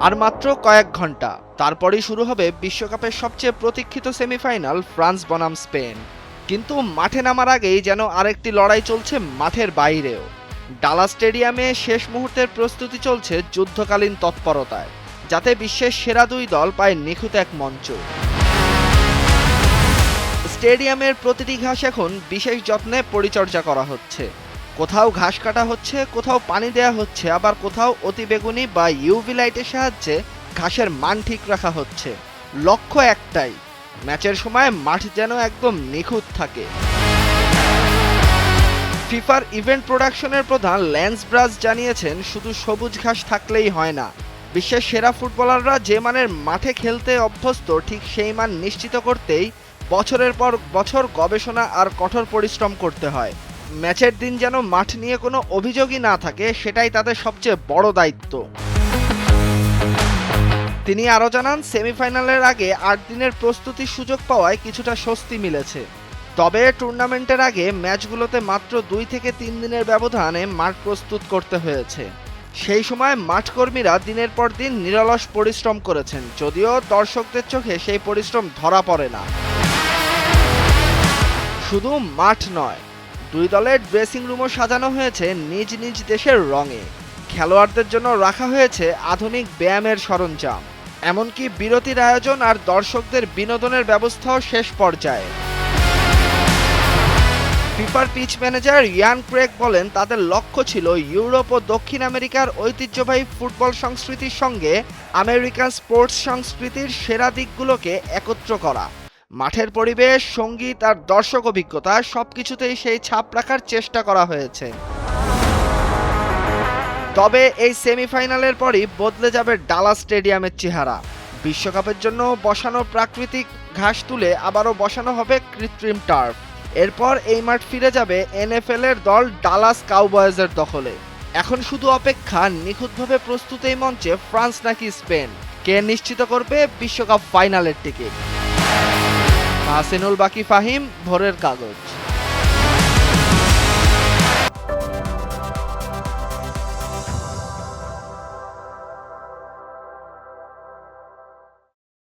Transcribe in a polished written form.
আর মাত্র কয়েক ঘন্টা তারপরেই শুরু হবে বিশ্বকাপের সবচেয়ে প্রতীক্ষিত সেমিফাইনাল ফ্রান্স বনাম স্পেন। কিন্তু মাঠে নামার আগেই যেন আরেকটি লড়াই চলছে মাঠের বাইরেও। ডালাস স্টেডিয়ামে শেষ মুহূর্তের প্রস্তুতি চলছে যুদ্ধকালীন তৎপরতায়, যাতে বিশ্বের সেরা দুই দল পায় নিখুঁত এক মঞ্চ। স্টেডিয়ামের প্রতিটি ঘাস এখন বিশেষ যত্নে পরিচর্যা করা হচ্ছে। কোথাও ঘাস কাটা হচ্ছে, কোথাও পানি দেয়া হচ্ছে, আবার কোথাও অতিবেগুনি বা ইউভি লাইটের সাহায্যে ঘাসের মান ঠিক রাখা হচ্ছে। লক্ষ্য একটাই, ম্যাচের সময় মাঠ যেন একদম নিখুঁত থাকে। ফিফার ইভেন্ট প্রোডাকশনের প্রধান ল্যান্স ব্রাজ জানিয়েছেন, শুধু সবুজ ঘাস থাকলেই হয় না, বিশ্বের সেরা ফুটবলাররা যে মানের মাঠে খেলতে অভ্যস্ত ঠিক সেই মান নিশ্চিত করতেই বছরের পর বছর গবেষণা আর কঠোর পরিশ্রম করতে হয়। ম্যাচের দিন যেন মাঠ নিয়ে কোনো অভিযোগই না থাকে, সেটাই তাদের সবচেয়ে বড় দায়িত্ব। তিনি আরও জানান, সেমিফাইনালের আগে ৮ দিনের প্রস্তুতির সুযোগ পাওয়ায় কিছুটা স্বস্তি মিলেছে। তবে টুর্নামেন্টের আগে ম্যাচগুলোতে মাত্র ২ থেকে ৩ দিনের ব্যবধানে মাঠ প্রস্তুত করতে হয়েছে। সেই সময় মাঠকর্মীরা দিনের পর দিন নিরলস পরিশ্রম করেছেন, যদিও দর্শকদের চোখে সেই পরিশ্রম ধরা পড়ে না। শুধু মাঠ নয়, দুই দলের ড্রেসিং রুমও সাজানো হয়েছে নিজ নিজ দেশের রঙে। খেলোয়াড়দের জন্য রাখা হয়েছে আধুনিক ব্যায়ামের সরঞ্জাম, এমনকি বিরতির আয়োজন আর দর্শকদের বিনোদনের ব্যবস্থাও শেষ পর্যায়ে। ফিফার পিচ ম্যানেজার ইয়ান ক্রেগ বলেন, তাদের লক্ষ্য ছিল ইউরোপ ও দক্ষিণ আমেরিকার ঐতিহ্যবাহী ফুটবল সংস্কৃতির সঙ্গে আমেরিকান স্পোর্টস সংস্কৃতির সেরা দিকগুলোকে একত্র করা। মাঠের পরিবেশ, সঙ্গীত আর দর্শক অভিজ্ঞতা সবকিছুতেই সেই ছাপ রাখার চেষ্টা করা হয়েছে। তবে এই সেমিফাইনালের পরই বদলে যাবে ডালাস স্টেডিয়ামের চেহারা। বিশ্বকাপের জন্য বসানো প্রাকৃতিক ঘাস তুলে আবারও বসানো হবে কৃত্রিম টার্ফ। এরপর এই মাঠ ফিরে যাবে এনএফএল এর দল ডালাস কাউবয়েজের দখলে। এখন শুধু অপেক্ষা, নিখুঁতভাবে প্রস্তুত এই মঞ্চে ফ্রান্স নাকি স্পেন, কে নিশ্চিত করবে বিশ্বকাপ ফাইনালের টিকিট। হাসিনুল বাকি ফাহিম, ভোরের কাগজ।